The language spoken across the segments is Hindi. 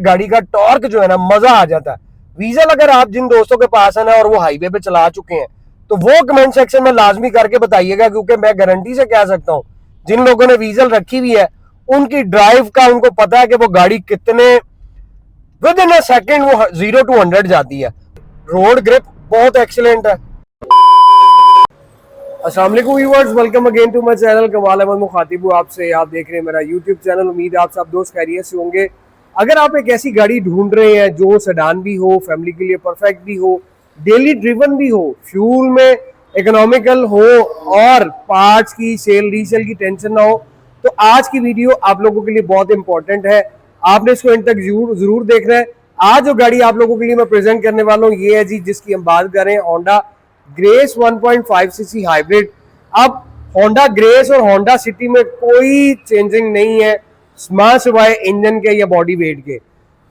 गाड़ी का टॉर्क जो है ना मजा आ जाता है। वीजल अगर आप जिन दोस्तों के पास है ना और वो हाईवे पे चला चुके हैं तो वो कमेंट सेक्शन में लाजमी करके बताइएगा, क्योंकि मैं गारंटी से कह सकता हूं जिन लोगों ने वीजल रखी हुई है उनकी ड्राइव का उनको पता है कि वो गाड़ी कितने विद इन अ सेकेंड वो 0 to 100 जाती है। रोड ग्रिप बहुत एक्सीलेंट है। अस्सलाम वालेकुम viewers, welcome again to my channel. Kamal Ahmed मुखातिब हूं आपसे। आप देख रहे हैं मेरा यूट्यूब चैनल। उम्मीद है आप सब दोस्त खैरियत से होंगे। अगर आप एक ऐसी गाड़ी ढूंढ रहे हैं जो सेडान भी हो, फैमिली के लिए परफेक्ट भी हो, डेली ड्रिवन भी हो, फ्यूल में इकोनॉमिकल हो और पार्ट्स की सेल रीसेल की टेंशन ना हो, तो आज की वीडियो आप लोगों के लिए बहुत इंपॉर्टेंट है। आपने इसको इन तक जरूर देखना है। आज जो गाड़ी आप लोगों के लिए मैं प्रेजेंट करने वाला हूँ ये है जी, जिसकी हम बात करें होंडा ग्रेस 1.5 सीसी हाइब्रिड। अब होंडा ग्रेस और होंडा सिटी में कोई चेंजिंग नहीं है सिवाय इंजन के या बॉडी वेट के।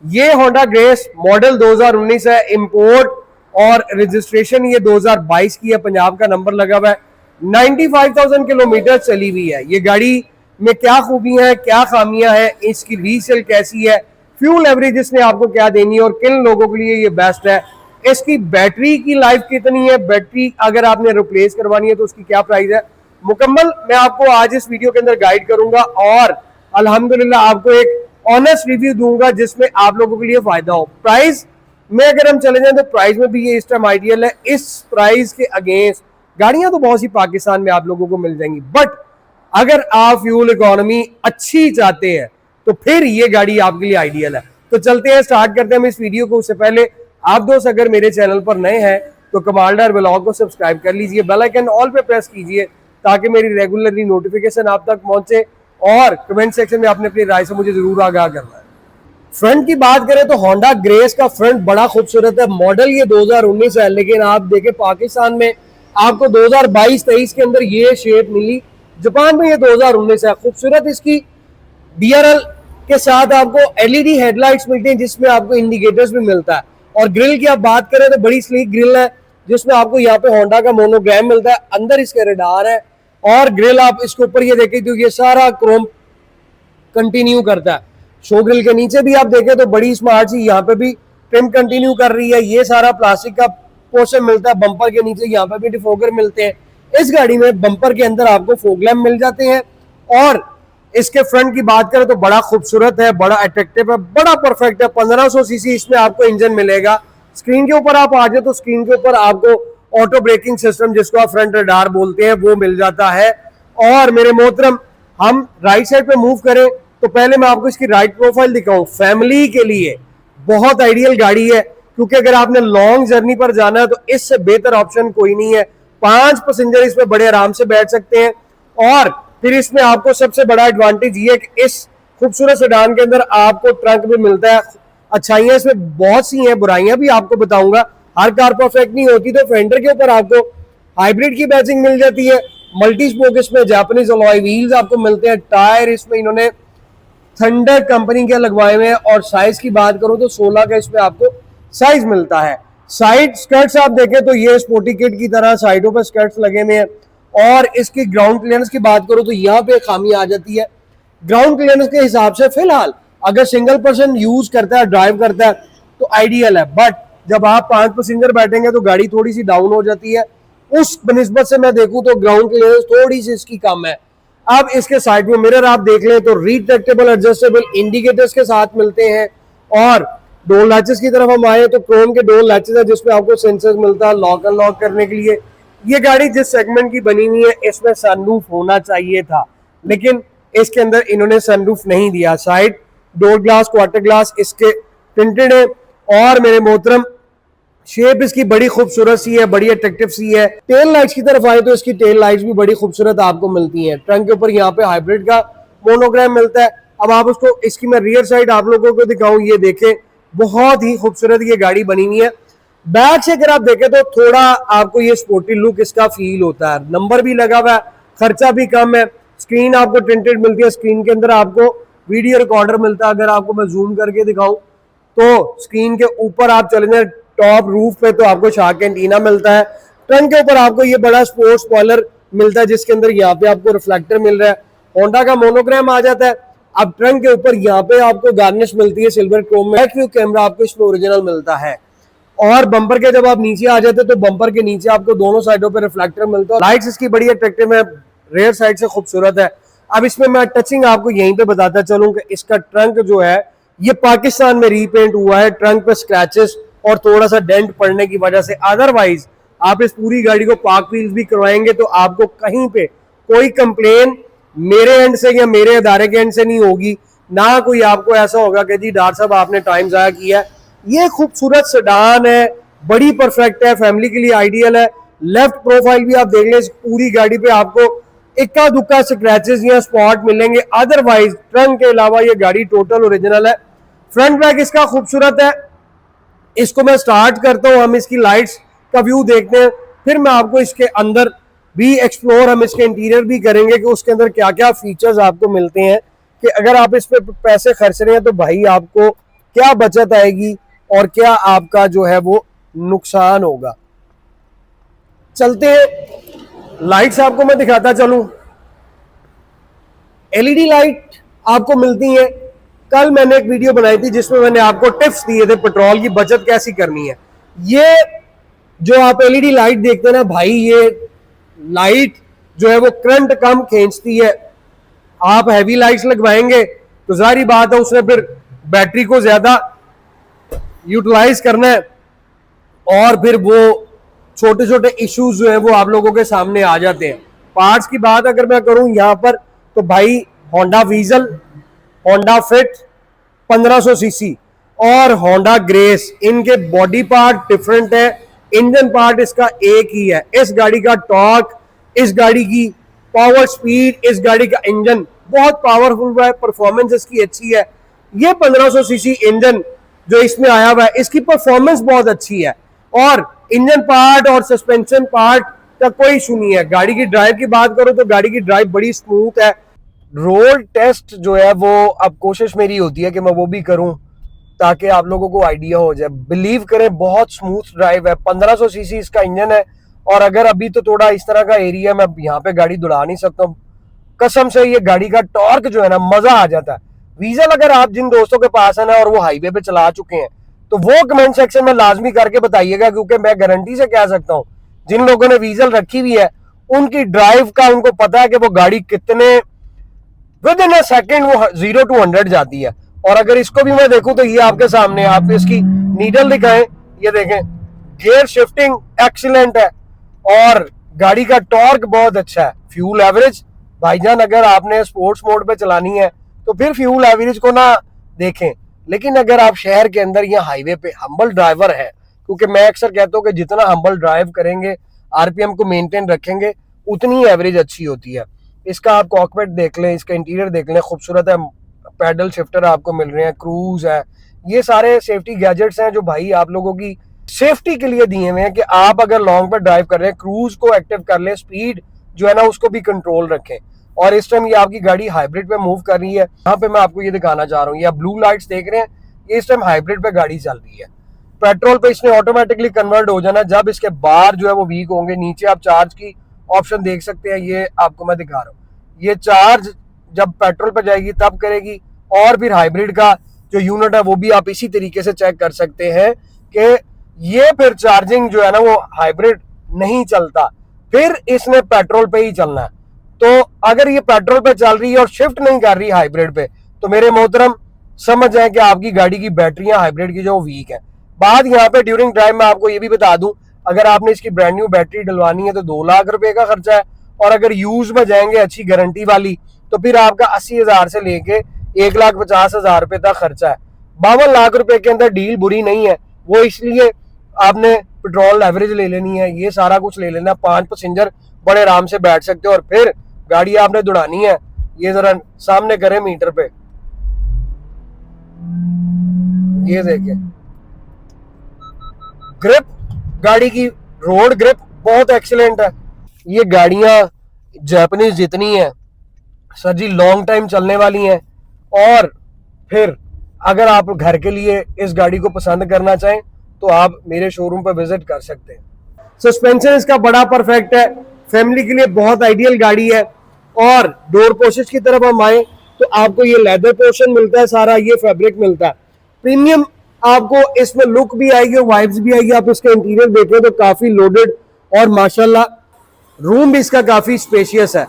ये होंडा ग्रेस मॉडल 2019 है, इंपोर्ट और रजिस्ट्रेशन ये 2022 की है, पंजाब का नंबर लगा हुआ है। 95,000 किलोमीटर चली हुई है। ये गाड़ी में क्या खूबियां हैं, क्या खामियां हैं, इसकी रीसेल कैसी है, फ्यूल एवरेज इसने आपको क्या देनी है और किन लोगों के लिए ये बेस्ट है, इसकी बैटरी की लाइफ कितनी है, बैटरी अगर आपने रिप्लेस करवानी है तो उसकी क्या प्राइस है, मुकम्मल मैं आपको आज इस वीडियो के अंदर गाइड करूंगा और अल्हम्दुलिल्लाह आपको एक ऑनेस्ट रिव्यू दूंगा जिसमें आप लोगों के लिए फायदा हो। प्राइस में अगर हम चले जाएं तो प्राइस में भी ये इस टाइम आइडियल है। इस प्राइस के अगेंस्ट गाड़ियां तो बहुत सी पाकिस्तान में आप लोगों को मिल जाएंगी, बट अगर आप फ्यूल इकोनॉमी अच्छी चाहते हैं तो फिर ये गाड़ी आपके लिए आइडियल है। तो चलते हैं, स्टार्ट करते हैं हम इस वीडियो को। उससे पहले आप दोस्त अगर मेरे चैनल पर नए हैं तो कमालदार व्लॉग को सब्सक्राइब कर लीजिए, बेल आइकन ऑल पे प्रेस कीजिए ताकि मेरी रेगुलरली नोटिफिकेशन आप तक पहुंचे और कमेंट सेक्शन में आपने अपनी राय से मुझे जरूर आगाह करना है। फ्रंट की बात करें तो होंडा ग्रेस का फ्रंट बड़ा खूबसूरत है। मॉडल ये 2019 है, लेकिन आप देखें पाकिस्तान में आपको 2022-23 के अंदर ये शेप मिली, जापान में ये 2019 है। खूबसूरत इसकी DRL के साथ आपको LED हेडलाइट्स मिलती हैं जिसमें आपको इंडिकेटर्स भी मिलता है। और ग्रिल की आप बात करें तो बड़ी स्लीक ग्रिल है जिसमें आपको यहाँ पे होंडा का मोनोग्राम मिलता है, अंदर इसके रडार है और ग्रिल आप इसके ऊपर ये देखें तो ये सारा क्रोम कंटिन्यू करता है। शो ग्रिल के नीचे भी आप देखें तो बड़ी स्मार्ट सी यहाँ पे भी ट्रिम कंटिन्यू कर रही है। ये सारा प्लास्टिक का पोर्शन मिलता है। बम्पर के नीचे यहाँ पे भी डिफोगर मिलते हैं। इस गाड़ी में बम्पर के अंदर आपको फॉग लैम्प मिल जाते हैं और इसके फ्रंट की बात करें तो बड़ा खूबसूरत है, बड़ा अट्रैक्टिव है, बड़ा परफेक्ट है। 1500 सीसी इसमें आपको इंजन मिलेगा। स्क्रीन के ऊपर आप आ जाए तो स्क्रीन के ऊपर आपको ऑटो ब्रेकिंग सिस्टम जिसको आप फ्रंट रडार बोलते हैं वो मिल जाता है। और मेरे मोहतरम, हम राइट साइड पे मूव करें तो पहले मैं आपको इसकी राइट प्रोफाइल दिखाऊं। फैमिली के लिए बहुत आइडियल गाड़ी है, क्योंकि अगर आपने लॉन्ग जर्नी पर जाना है तो इससे बेहतर ऑप्शन कोई नहीं है। 5 पैसेंजर इसमें बड़े आराम से बैठ सकते हैं और फिर इसमें आपको सबसे बड़ा एडवांटेज ये है कि इस खूबसूरत सेडान के अंदर आपको ट्रंक भी मिलता है। अच्छाइयां इसमें बहुत सी हैं, बुराइयां भी आपको बताऊंगा। हर कार परफेक्ट नहीं होती, तो फेंडर के ऊपर आपको हाइब्रिड की बैचिंग मिल जाती है। मल्टी स्पोक इसमें जापानीज अलॉय व्हील्स आपको मिलते हैं। टायर इसमें इन्होंने थंडर कंपनी के लगवाए हुए हैं और साइज की बात करूं तो 16 का इसमें आपको साइज मिलता है। साइड स्कर्ट्स आप देखें तो ये स्पोर्टी किट की तरह साइडों पर स्कर्ट्स लगे हुए हैं। और इसकी ग्राउंड क्लियरेंस की बात करूं तो यहाँ पे खामी आ जाती है। ग्राउंड क्लियरेंस के हिसाब से फिलहाल अगर सिंगल पर्सन यूज करता है, ड्राइव करता है तो आइडियल है, बट जब आप 5 पैसेंजर बैठेंगे तो गाड़ी थोड़ी सी डाउन हो जाती है। उस निस्बत से मैं देखूं तो ग्राउंड क्लियरेंस थोड़ी सी इसकी कम है। अब इसके साइड में मिरर आप देख लें तो रिट्रैक्टेबल एडजस्टेबल इंडिकेटर्स के साथ मिलते हैं। और डोर लैचेस की तरफ हम आए तो क्रोम के डोर लैचेस है जिसमें आपको सेंसर मिलता है लॉक अनलॉक करने के लिए। ये गाड़ी जिस सेगमेंट की बनी हुई है इसमें सनरूफ होना चाहिए था, लेकिन इसके अंदर इन्होंने सनरूफ नहीं दिया। Side door glass, quarter glass इसके टिंटेड है और मेरे मोहतरम शेप इसकी बड़ी खूबसूरत सी है, बड़ी अट्रैक्टिव सी है। टेल लाइट्स की तरफ आए तो इसकी टेल लाइट्स भी बड़ी खूबसूरत आपको मिलती हैं। ट्रंक के ऊपर यहाँ पे हाइब्रिड का मोनोग्राम मिलता है। अब आप उसको इसकी मैं रियर साइड आप लोगों को दिखाऊं, ये देखें बहुत ही खूबसूरत ये गाड़ी बनी हुई है। बैक से अगर आप देखें तो थोड़ा आपको ये स्पोर्टी लुक इसका फील होता है। नंबर भी लगा हुआ है, खर्चा भी कम है। स्क्रीन आपको टिंटेड मिलती है। स्क्रीन के अंदर आपको वीडियो रिकॉर्डर मिलता है। अगर आपको मैं जूम करके दिखाऊं तो स्क्रीन के ऊपर आप चले जाए टॉप रूफ पे तो आपको शार्क एंटीना मिलता है। ट्रंक के ऊपर आपको ये बड़ा स्पोर्ट्स स्पॉइलर मिलता है जिसके अंदर यहाँ पे आपको रिफ्लेक्टर मिल रहा है। होंडा का मोनोग्राम आ जाता है अब ट्रंक के ऊपर यहाँ पे आपको गार्निश मिलती है सिल्वर क्रोम में, व्यू कैमरा आपको इसमें ओरिजिनल मिलता है। और बम्पर के जब आप नीचे आ जाते तो बम्पर के नीचे आपको दोनों साइडों पे रिफ्लेक्टर मिलता है। लाइट्स इसकी बड़ी अट्रैक्टिव है, रेयर साइड से खूबसूरत है। अब इसमें मैं टचिंग आपको यहीं पे बताता चलूं कि इसका ट्रंक जो है ये पाकिस्तान में रीपेंट हुआ है, ट्रंक पे स्क्रैचेस और थोड़ा सा डेंट पड़ने की वजह से। अदरवाइज आप इस पूरी गाड़ी को पार्क व्हील्स भी करवाएंगे तो आपको कहीं पे कोई कंप्लेन मेरे एंड से या मेरे अदारे के एंड से नहीं होगी, ना कोई आपको ऐसा होगा कि जी डॉक्टर साहब आपने टाइम जाया किया। ये खूबसूरत सेडान है, बड़ी परफेक्ट है, फैमिली के लिए आइडियल है। लेफ्ट प्रोफाइल भी आप देख लें, पूरी गाड़ी पे आपको इक्का दुक्का स्क्रैचेस या स्पॉट मिलेंगे, अदरवाइज ट्रंक के अलावा ये गाड़ी टोटल ओरिजिनल है। फ्रंट बैक इसका खूबसूरत है। इसको मैं स्टार्ट करता हूं, हम इसकी लाइट्स का व्यू देखते हैं, फिर मैं आपको इसके अंदर भी एक्सप्लोर, हम इसके इंटीरियर भी करेंगे कि उसके अंदर क्या क्या फीचर्स आपको मिलते हैं, कि अगर आप इस पे पैसे खर्च रहे हैं तो भाई आपको क्या बचत आएगी और क्या आपका जो है वो नुकसान होगा। चलते हैं, लाइट्स आपको मैं दिखाता चलूं। एलईडी लाइट आपको मिलती है। कल मैंने एक वीडियो बनाई थी जिसमें मैंने आपको टिप्स दिए थे पेट्रोल की बचत कैसी करनी है। ये जो आप एलईडी लाइट देखते हैं ना भाई, ये लाइट जो है वो करंट कम खींचती है। आप हैवी लाइट्स लगवाएंगे तो जारी बात है उसने फिर बैटरी को ज्यादा यूटिलाइज करना है और फिर वो छोटे छोटे इश्यूज जो है वो आप लोगों के सामने आ जाते हैं। पार्ट्स की बात अगर मैं करूं यहां पर तो भाई होंडा वीजल, होंडा फिट 1500 सीसी और होंडा ग्रेस, इनके बॉडी पार्ट डिफरेंट है, इंजन पार्ट इसका एक ही है। इस गाड़ी का टॉर्क, इस गाड़ी की पावर स्पीड, इस गाड़ी का इंजन बहुत पावरफुल है, परफॉर्मेंस इसकी अच्छी है। ये 1500 सीसी इंजन जो इसमें आया हुआ है इसकी परफॉर्मेंस बहुत अच्छी है और इंजन पार्ट और सस्पेंशन पार्ट का कोई इशू नहीं है। गाड़ी की ड्राइव की बात करो तो गाड़ी की ड्राइव बड़ी स्मूथ है। रोड टेस्ट जो है वो अब कोशिश मेरी होती है कि मैं वो भी करूं ताकि आप लोगों को आइडिया हो जाए। बिलीव करें बहुत स्मूथ ड्राइव है, 1500 सीसी इसका इंजन है और अगर अभी तो थोड़ा इस तरह का एरिया मैं यहाँ पे गाड़ी दौड़ा नहीं सकता हूँ, कसम से ये गाड़ी का टॉर्क जो है ना मजा आ जाता है। वीजल अगर आप जिन दोस्तों के पास है ना और वो हाईवे पे चला चुके हैं तो वो कमेंट सेक्शन में लाजमी करके बताइएगा, क्योंकि मैं गारंटी से कह सकता हूँ जिन लोगों ने वीजल रखी हुई है उनकी ड्राइव का उनको पता है कि वो गाड़ी कितने विद इन अ सेकेंड वो 0 to 100 जाती है। और अगर इसको भी मैं देखूं तो ये आपके सामने, आप इसकी नीडल दिखाएं, ये देखें, गियर शिफ्टिंग एक्सीलेंट है और गाड़ी का टॉर्क बहुत अच्छा है। फ्यूल एवरेज भाईजान अगर आपने स्पोर्ट्स मोड पे चलानी है तो फिर फ्यूल एवरेज को ना देखें, लेकिन अगर आप शहर के अंदर या हाईवे पे हम्बल ड्राइवर है, क्योंकि मैं अक्सर कहता हूँ कि जितना हम्बल ड्राइव करेंगे, आरपीएम को मेंटेन रखेंगे, उतनी एवरेज अच्छी होती है। इसका आप कॉकपिट देख लें, इसका इंटीरियर देख लें, खूबसूरत है। पैडल शिफ्टर आपको मिल रहे हैं, क्रूज है, ये सारे सेफ्टी गैजेट्स हैं जो भाई आप लोगों की सेफ्टी के लिए दिए हुए हैं कि आप अगर लॉन्ग पर ड्राइव कर रहे हैं क्रूज को एक्टिव कर लें, स्पीड जो है ना उसको भी कंट्रोल रखें। और इस टाइम ये आपकी गाड़ी हाइब्रिड पे मूव कर रही है। यहाँ पे मैं आपको ये दिखाना चाह रहा हूँ, ये आप ब्लू लाइट्स देख रहे हैं, ये इस टाइम हाइब्रिड पे गाड़ी चल रही है। पेट्रोल पे इसने ऑटोमेटिकली कन्वर्ट हो जाना जब इसके बार जो है वो वीक होंगे। नीचे आप चार्ज की ऑप्शन देख सकते हैं, ये आपको मैं दिखा रहा हूँ। ये चार्ज जब पेट्रोल पे जाएगी तब करेगी और फिर हाइब्रिड का जो यूनिट है वो भी आप इसी तरीके से चेक कर सकते हैं कि ये फिर चार्जिंग जो है ना वो हाइब्रिड नहीं चलता, फिर इसने पेट्रोल पे ही चलना है। तो अगर ये पेट्रोल पे चल रही है और शिफ्ट नहीं कर रही हाइब्रिड पे तो मेरे मोहतरम समझ जाए कि आपकी गाड़ी की बैटरियां हाइब्रिड की जो वीक है। बात यहाँ पे ड्यूरिंग ड्राइव में आपको ये भी बता दूं, अगर आपने इसकी ब्रांड न्यू बैटरी डलवानी है तो 2 लाख रुपए का खर्चा है और अगर यूज में जाएंगे अच्छी गारंटी वाली तो फिर आपका 80,000 से लेके 1,50,000 रुपए तक खर्चा है। 52 लाख रुपए के अंदर डील बुरी नहीं है, वो इसलिए आपने पेट्रोल एवरेज ले लेनी है, ये सारा कुछ ले लेना, 5 पैसेंजर बड़े आराम से बैठ सकते हो और फिर गाड़ी आपने दौड़ानी है। ये जरा सामने करें मीटर पे, ये देखें ग्रिप, गाड़ी की रोड ग्रिप बहुत एक्सीलेंट है। ये गाड़ियां जापानीज जितनी है सर जी लॉन्ग टाइम चलने वाली हैं। और फिर अगर आप घर के लिए इस गाड़ी को पसंद करना चाहें तो आप मेरे शोरूम पर विजिट कर सकते हैं। सस्पेंशन इसका बड़ा परफेक्ट है, फैमिली के लिए बहुत आइडियल गाड़ी है। और डोर पोस्टर्स की तरफ हम आए तो आपको ये लेदर पोर्शन मिलता है, सारा ये फैब्रिक मिलता है। प्रीमियम आपको इसमें लुक भी आएगी और वाइब्स भी आएगी। आप इसका इंटीरियर देखें तो काफी लोडेड और माशाल्लाह रूम भी इसका काफी स्पेशियस है।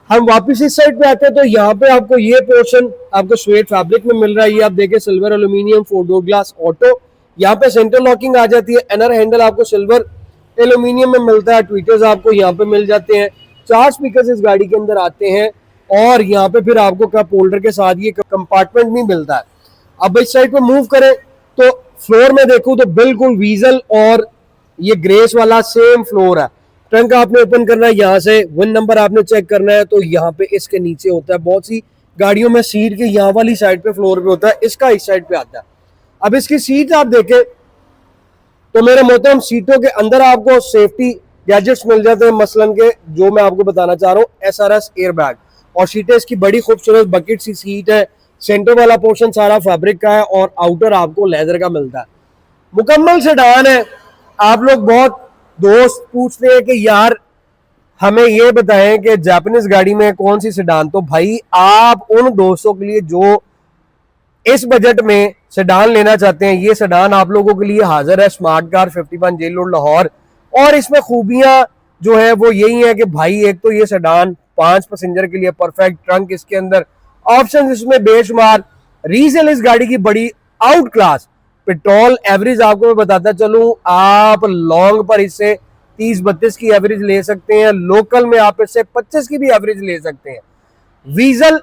हम वापस इस साइड पे आते हैं तो यहाँ पे आपको ये पोर्शन आपको स्वेट फैब्रिक में मिल रहा है। ये आप देखें silver aluminium 4 door glass auto. यहाँ पे सेंटर लॉकिंग आ जाती है। इनर हैंडल आपको सिल्वर एल्यूमिनियम में मिलता है। ट्विटर्स आपको यहाँ पे मिल जाते हैं। 4 स्पीकर इस गाड़ी के अंदर आते हैं और यहाँ पे फिर आपको कप होल्डर के साथ ये कंपार्टमेंट भी मिलता है। अब इस साइड पे मूव करें तो फ्लोर में देखूं तो बिल्कुल वीजल और ये ग्रेस वाला सेम फ्लोर है। ट्रंक आपने ओपन करना है, यहाँ से विन नंबर आपने चेक करना है तो यहाँ पे इसके नीचे होता है। बहुत सी गाड़ियों में सीट के यहाँ वाली साइड पे फ्लोर पे होता है, इसका इस साइड पे आता है। अब इसकी सीट आप देखें तो मेरे मोहतरम सीटों के अंदर आपको सेफ्टी गैजेट्स मिल जाते हैं, मसलन के जो मैं आपको बताना चाह रहा हूँ SRS एयर बैग। और सीटें इसकी बड़ी खूबसूरत बकेट सी सीट है। सेंटर वाला पोर्शन सारा फैब्रिक का है और आउटर आपको लेदर का मिलता है। मुकम्मल सेडान है। आप लोग बहुत दोस्त पूछते हैं कि यार हमें ये बताएं कि जापानीज गाड़ी में कौन सी सेडान, तो भाई आप उन दोस्तों के लिए जो इस बजट में सेडान लेना चाहते हैं, ये सेडान आप लोगों के लिए हाजिर है। Smart car 51 jail road Lahore. और इसमें खूबियां जो है वो यही है कि भाई एक तो ये सेडान 5 पैसेंजर के लिए परफेक्ट, ट्रंक इसके अंदर, ऑप्शन इसमें बेशुमार, रीसेल इस गाड़ी की बड़ी आउट क्लास। पेट्रोल एवरेज आपको मैं बताता चलूं, आप लॉन्ग पर इससे 30-32 की एवरेज ले सकते हैं, लोकल में आप इससे 25 की भी एवरेज ले सकते हैं। वीजल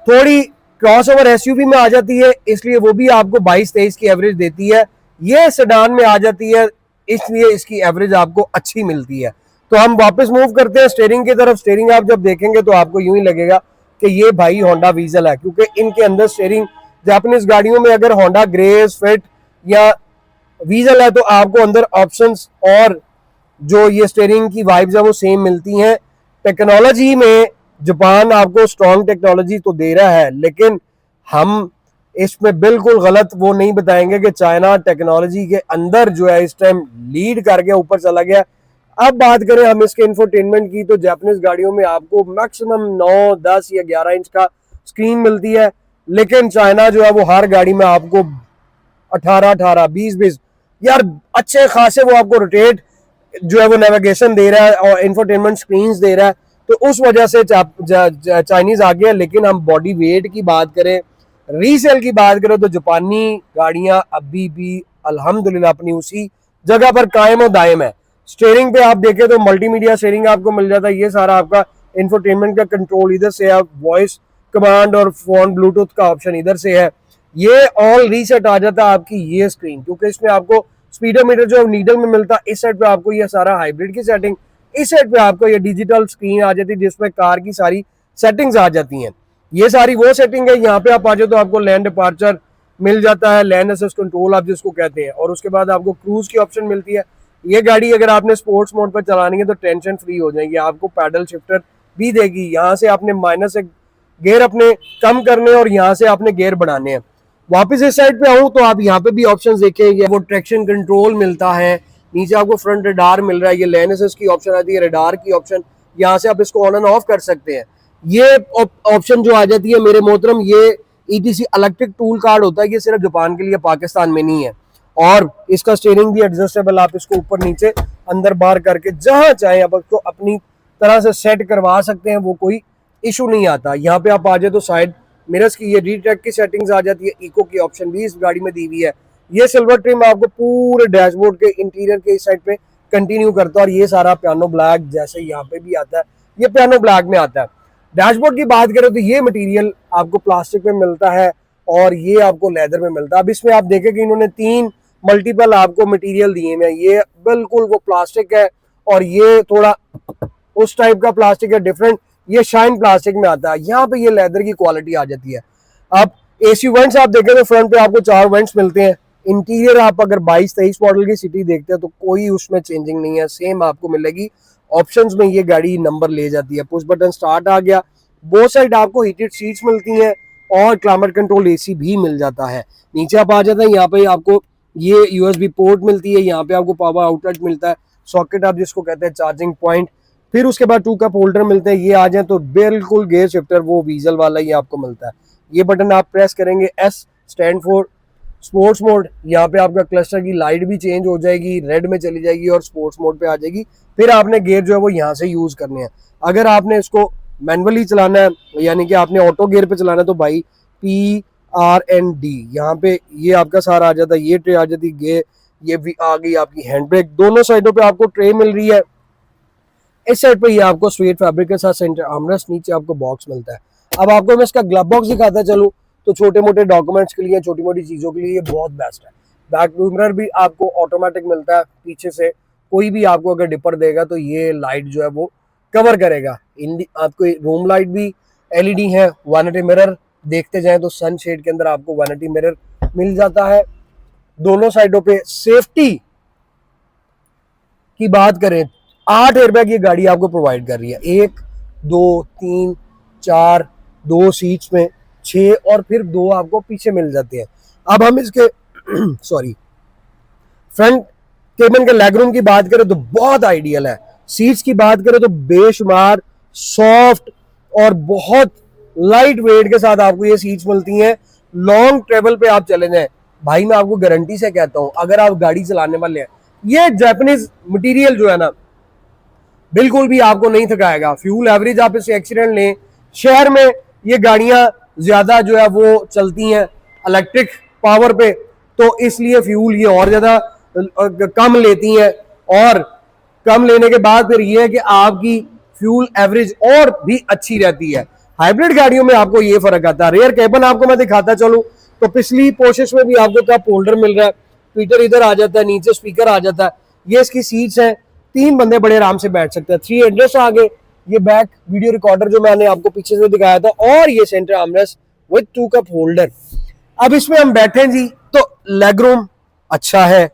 थोड़ी क्रॉसओवर एसयूवी में आ जाती है, इसलिए वो भी आपको 22-23 की एवरेज देती है। ये सेडान में आ जाती है, इसलिए इसकी एवरेज आपको अच्छी मिलती है। तो हम वापस मूव करते हैं स्टीयरिंग की तरफ। स्टीयरिंग आप जब देखेंगे तो आपको यूं ही लगेगा कि ये भाई होंडा वीजल है, क्योंकि इनके अंदर स्टीयरिंग जापानीज गाड़ियों में अगर होंडा ग्रेस फिट या वीजल है तो आपको अंदर ऑप्शंस और जो ये स्टीयरिंग की वाइब्स है वो सेम मिलती हैं। टेक्नोलॉजी में जापान आपको स्ट्रॉन्ग टेक्नोलॉजी तो दे रहा है, लेकिन हम इसमें बिल्कुल गलत वो नहीं बताएंगे कि चाइना टेक्नोलॉजी के अंदर जो है इस टाइम लीड करके ऊपर चला गया। अब बात करें हम इसके इंफोटेनमेंट की तो जापानीज गाड़ियों में आपको मैक्सिमम 9, 10 या 11 इंच का स्क्रीन मिलती है, लेकिन चाइना जो है वो हर गाड़ी में आपको 18, 20 यार अच्छे खासे वो आपको रोटेट जो है वो नेविगेशन दे रहा है और इंफोटेनमेंट स्क्रीन्स दे रहा है। तो उस वजह से चाइनीज आ गया। लेकिन हम बॉडी वेट की बात करें, रीसेल की बात करें तो जापानी गाड़ियां अभी भी अल्हम्दुलिल्लाह अपनी उसी जगह पर कायम और दायम है। स्टीयरिंग पे आप देखें तो मल्टीमीडिया स्टीयरिंग आपको मिल जाता है। ये सारा आपका इंफोटेनमेंट का कंट्रोल इधर से है, वॉइस कमांड और फोन ब्लूटूथ का ऑप्शन इधर से है। ये ऑल रीसेट आ जाता है आपकी ये स्क्रीन, क्योंकि इसमें आपको स्पीडोमीटर जो नीडल में मिलता है, इस साइड पे आपको ये सारा हाइब्रिड की सेटिंग, इस साइड पे आपको ये डिजिटल स्क्रीन आ जाती है जिसमें कार की सारी सेटिंग्स आ जाती हैं। ये सारी वो सेटिंग है। यहाँ पे आप आ जाए तो आपको लैंड डिपार्चर मिल जाता है, लैंड असिस्ट कंट्रोल आप जिसको कहते हैं, और उसके बाद आपको क्रूज की ऑप्शन मिलती है। ये गाड़ी अगर आपने स्पोर्ट्स मोड पर चलानी है तो टेंशन फ्री हो जाएगी, आपको पैडल शिफ्टर भी देगी। यहाँ से आपने माइनस से गेयर अपने कम करने और यहाँ से आपने गेयर बढ़ाने हैं। वापस इस साइड पे आऊँ तो आप यहाँ पे भी ऑप्शंस देखेंगे, वो ट्रैक्शन कंट्रोल मिलता है, नीचे आपको फ्रंट रडार मिल रहा है, ये लेन असिस्ट की ऑप्शन आती है, रडार की ऑप्शन, यहाँ से आप इसको ऑन एंड ऑफ कर सकते हैं। ये ऑप्शन जो आ जाती है मेरे मोहतरम, ये ETC इलेक्ट्रिक टूल कार्ड होता है, ये सिर्फ जापान के लिए, पाकिस्तान में नहीं है। और इसका स्टीयरिंग भी एडजस्टेबल, आप इसको ऊपर नीचे अंदर बाहर करके जहां चाहे आप इसको अपनी तरह से सेट करवा सकते हैं, वो कोई इशू नहीं आता। यहाँ पे आप आ जाए तो साइड मिरर्स की ये रीट्रैक की सेटिंग्स आ जाती है, इको की ऑप्शन भी इस गाड़ी में दी हुई है। ये सिल्वर ट्रिम आपको पूरे डैशबोर्ड के इंटीरियर के इस साइड पे कंटिन्यू करता है, और ये सारा पियानो ब्लैक जैसे यहाँ पे भी आता है, ये पियानो ब्लैक में आता है। डैशबोर्ड की बात करें तो ये मटेरियल आपको प्लास्टिक में मिलता है और ये आपको लेदर में मिलता है। अब इसमें आप देखें कि इन्होंने 3 मल्टीपल आपको मटेरियल दिए हैं। ये बिल्कुल वो प्लास्टिक है और ये थोड़ा उस टाइप का प्लास्टिक है डिफरेंट, ये शाइन प्लास्टिक में आता है। यहाँ पे ये लेदर की क्वालिटी आ जाती है। अब AC वेंट्स आप देखें तो फ्रंट पे आपको 4 वेंट्स मिलते हैं। इंटीरियर आप अगर 22-23 मॉडल की सिटी देखते हैं तो कोई उसमें चेंजिंग नहीं है, सेम आपको मिलेगी। ऑप्शंस में ये गाड़ी नंबर ले जाती है। पुश बटन स्टार्ट आ गया, बोथ साइड आपको हीटेड सीट्स मिलती हैं और क्लाइमेट कंट्रोल AC भी मिल जाता है। नीचे आप आ जाते हैं, यहाँ पे आपको ये USB पोर्ट मिलती है, यहाँ पे आपको पावर आउटलेट मिलता है, सॉकेट आप जिसको कहते हैं चार्जिंग पॉइंट। फिर उसके बाद 2 कप होल्डर मिलते हैं, ये आ जाए तो बिल्कुल गेयर शिफ्टर वो वीजल वाला ही आपको मिलता है। ये बटन आप प्रेस करेंगे, S stand for sports mode, यहाँ पे आपका क्लस्टर की लाइट भी चेंज हो जाएगी, रेड में चली जाएगी और स्पोर्ट्स मोड पे आ जाएगी। फिर आपने गेयर जो है वो यहाँ से यूज करने हैं। अगर आपने इसको मैनुअली चलाना है, यानी कि आपने ऑटो गेयर पे चलाना है, तो भाई PRND यहाँ पे ये आपका सारा आ जाता है, ये ट्रे आ जाती है, ये भी आ गई आपकी हैंड ब्रेक। दोनों साइडों पे आपको ट्रे मिल रही है। इस साइड पे ये आपको स्वेट फैब्रिक के साथ सेंटर आर्मरेस्ट, नीचे आपको बॉक्स मिलता है। अब आपको मैं इसका ग्लव बॉक्स दिखाता चलूँ तो छोटे मोटे डॉक्यूमेंट्स के लिए, छोटी मोटी चीजों के लिए ये बहुत बेस्ट है। बैक मिरर भी आपको ऑटोमेटिक मिलता है, पीछे से कोई भी आपको अगर डिपर देगा तो ये लाइट जो है वो कवर करेगा। आपको रूम लाइट भी LED है। वैनिटी मिरर देखते जाएं तो सन शेड के अंदर आपको वैनिटी मिरर मिल जाता है। दोनों साइडों पे सेफ्टी की बात करें, 8 एयरबैग ये गाड़ी आपको प्रोवाइड कर रही है। 1 2 3 4, 2 सीट्स में 6 और फिर 2 आपको पीछे मिल जाते हैं। अब हम इसके सॉरी फ्रंट केबिन के लेग रूम की बात करें तो बहुत आइडियल है। सीट्स की बात करें तो बेशुमार सॉफ्ट और बहुत लाइट वेट के साथ आपको ये सीट्स मिलती हैं। लॉन्ग ट्रेवल पे आप चले जाएं, भाई मैं आपको गारंटी से कहता हूं, अगर आप गाड़ी चलाने वाले हैं, ये जापानीज मटेरियल जो है ना बिल्कुल भी आपको नहीं थकाएगा। फ्यूल एवरेज आप इससे एक्सीडेंट लें, शहर में ये गाड़ियां ज्यादा जो है वो चलती हैं इलेक्ट्रिक पावर पे, तो इसलिए फ्यूल ये और ज्यादा कम लेती हैं, और कम लेने के बाद फिर ये है कि आपकी फ्यूल एवरेज और भी अच्छी रहती है। हाइब्रिड गाड़ियों में आपको ये फर्क आता है। रेयर केबिन आपको मैं दिखाता चलूं तो पिछली पोर्शेस में भी आपको कप होल्डर मिल रहा है, ट्विटर इधर आ जाता है, नीचे स्पीकर आ जाता है। ये इसकी सीट्स हैं, 3 बंदे बड़े आराम से बैठ सकते हैं। 3 एडजस्ट आ गए, ये बैक वीडियो रिकॉर्डर जो मैंने आपको पीछे से दिखाया था, और ये centre armrest with 2 cup holder. अब इसमें हम बैठे जी तो लेग रूम अच्छा है,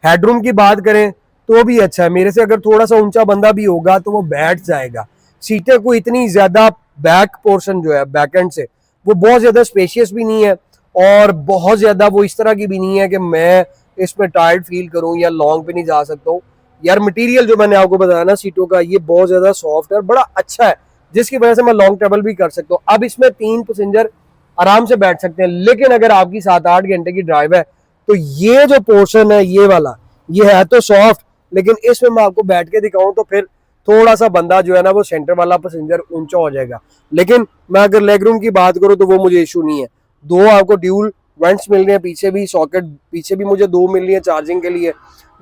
हेडरूम की बात करें तो भी अच्छा है। मेरे से अगर थोड़ा सा ऊंचा बंदा भी होगा तो वो बैठ जाएगा। सीटें को इतनी ज्यादा, बैक पोर्शन जो है बैक एंड से वो बहुत ज्यादा स्पेशियस भी नहीं है, और बहुत ज्यादा वो इस तरह की भी नहीं है कि मैं इसमें टायर्ड फील करूं या लॉन्ग पे नहीं जा सकता हूँ। यार मटेरियल जो मैंने आपको बताया ना सीटों का, ये बहुत ज्यादा सॉफ्ट है, बड़ा अच्छा है, जिसकी वजह से मैं लॉन्ग ट्रेवल भी कर सकता हूँ। अब इसमें 3 पैसेंजर आराम से बैठ सकते हैं, लेकिन अगर आपकी 7-8 घंटे की ड्राइव है तो ये जो पोर्शन है ये वाला, ये है तो सॉफ्ट, लेकिन इसमें मैं आपको बैठ के दिखाऊं तो फिर थोड़ा सा बंदा जो है ना वो सेंटर वाला पैसेंजर ऊंचा हो जाएगा। लेकिन मैं अगर लेग रूम की बात करूं तो वो मुझे इशू नहीं है। 2 आपको ड्यूल वेंट्स मिल रहे हैं, पीछे भी सॉकेट, पीछे भी मुझे 2 मिल रही है चार्जिंग के लिए।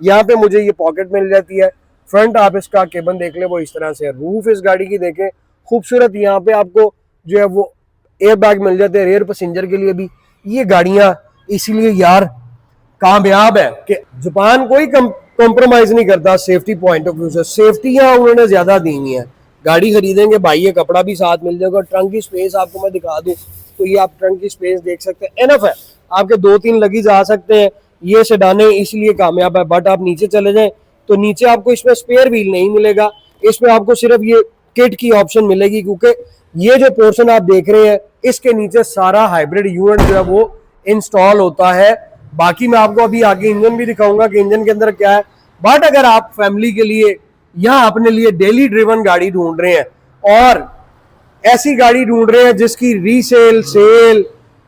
यहाँ पे मुझे ये पॉकेट मिल जाती है। फ्रंट आप इसका केबिन देख ले वो इस तरह से है। रूफ इस गाड़ी की देखें खूबसूरत, यहाँ पे आपको जो है वो एयर बैग मिल जाते हैं रेयर पैसेंजर के लिए भी। ये गाड़ियां इसीलिए यार कामयाब है कि जापान कोई कॉम्प्रोमाइज नहीं करता सेफ्टी पॉइंट ऑफ व्यू से। सेफ्टियां उन्होंने ज्यादा दी हुई है। गाड़ी खरीदेंगे भाई ये कपड़ा भी साथ मिल जाएगा। ट्रंक की स्पेस आपको मैं दिखा दूं तो ये आप ट्रंक की स्पेस देख सकते हैं, एनफ है, आपके 2-3 लगेज आ सकते हैं। ये सेडाने इसलिए कामयाब है। बट आप नीचे चले जाएं तो नीचे आपको इसमें स्पेयर व्हील नहीं मिलेगा, इसमें आपको सिर्फ ये किट की ऑप्शन मिलेगी, क्योंकि ये जो पोर्शन आप देख रहे हैं इसके नीचे सारा हाइब्रिड यूनिट जो है वो इंस्टॉल होता है। बाकी मैं आपको अभी आगे इंजन भी दिखाऊंगा कि इंजन के अंदर क्या है। बट अगर आप फैमिली के लिए या अपने लिए डेली ड्रिवन गाड़ी ढूंढ रहे हैं और ऐसी गाड़ी ढूंढ रहे हैं जिसकी resale, sale,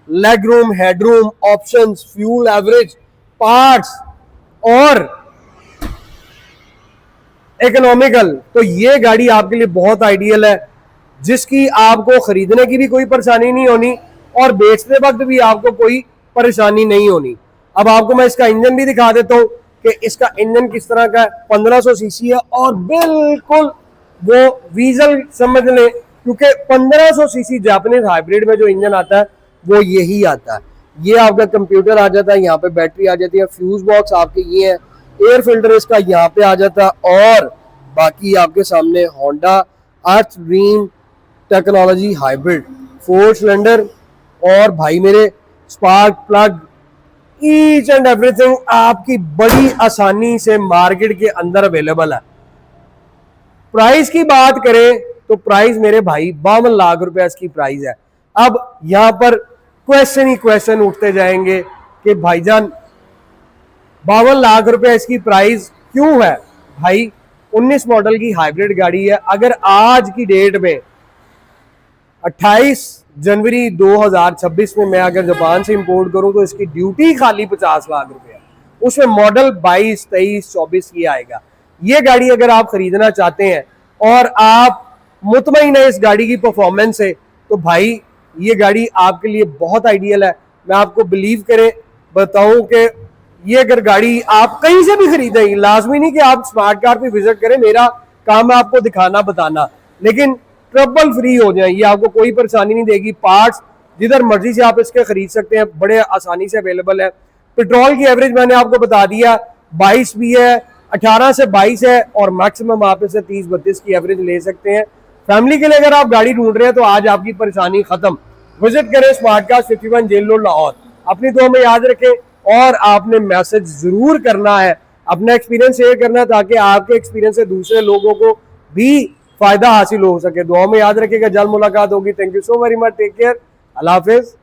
leg room, headroom, options, fuel average, parts और इकोनॉमिकल, तो ये गाड़ी आपके लिए बहुत आइडियल है, जिसकी आपको खरीदने की भी कोई परेशानी नहीं होनी और बेचते वक्त भी आपको कोई परेशानी नहीं होनी। अब आपको मैं इसका इंजन भी दिखा देता हूं कि इसका इंजन किस तरह का है। 1500 सीसी है और बिल्कुल वो वीजल समझ लें, क्योंकि 1500 सीसी जापानीज हाइब्रिड में जो इंजन आता है वो यही आता है। ये आपका कंप्यूटर आ जाता है, यहाँ पे बैटरी आ जाती है, फ्यूज बॉक्स आपके ये है, एयर फिल्टर इसका यहाँ पे आ जाता है, और बाकी आपके सामने होंडा अर्थ ड्रीम टेक्नोलॉजी हाइब्रिड 4 सिलेंडर, और भाई मेरे spark plug, each and everything आपकी बड़ी आसानी से मार्केट के अंदर अवेलेबल है। प्राइस की बात करें तो प्राइस मेरे भाई 52 लाख रुपए इसकी प्राइस है। अब यहां पर क्वेश्चन ही क्वेश्चन उठते जाएंगे कि भाईजान 52 लाख रुपए इसकी प्राइस क्यों है? भाई 19 मॉडल की हाइब्रिड गाड़ी है। अगर आज की डेट में 28 जनवरी 2026 में मैं अगर जापान से इंपोर्ट करूं तो इसकी ड्यूटी खाली 50 लाख रुपए है, उसमें मॉडल 22, 23, 24 की आएगा। ये गाड़ी अगर आप खरीदना चाहते हैं और आप मुतमईन है इस गाड़ी की परफॉर्मेंस से, तो भाई ये गाड़ी आपके लिए बहुत आइडियल है। मैं आपको बिलीव करें बताऊं कि ये अगर गाड़ी आप कहीं से भी खरीदेंगे, लाजमी नहीं कि आप स्मार्ट कार पे विजिट करें, मेरा काम है आपको दिखाना बताना, लेकिन ट्रबल फ्री हो जाए, ये आपको कोई परेशानी नहीं देगी। पार्ट्स जिधर मर्जी से आप इसके खरीद सकते हैं, बड़े आसानी से अवेलेबल है। पेट्रोल की एवरेज मैंने आपको बता दिया 22 भी है, 18 से 22 है, और मैक्सिमम आप इसे 30-32 की एवरेज ले सकते हैं। फैमिली के लिए अगर आप गाड़ी ढूंढ रहे हैं तो आज आपकी परेशानी खत्म। विजिट करें smart car 51 jail road Lahore. अपनी दुआ में याद रखें, और आपने मैसेज जरूर करना है, अपना एक्सपीरियंस शेयर करना है, ताकि आपके एक्सपीरियंस से दूसरे लोगों को भी फायदा हासिल हो सके। दुआ में याद रखिएगा, जल्द मुलाकात होगी। Thank you so very much, take care, Allah Hafiz.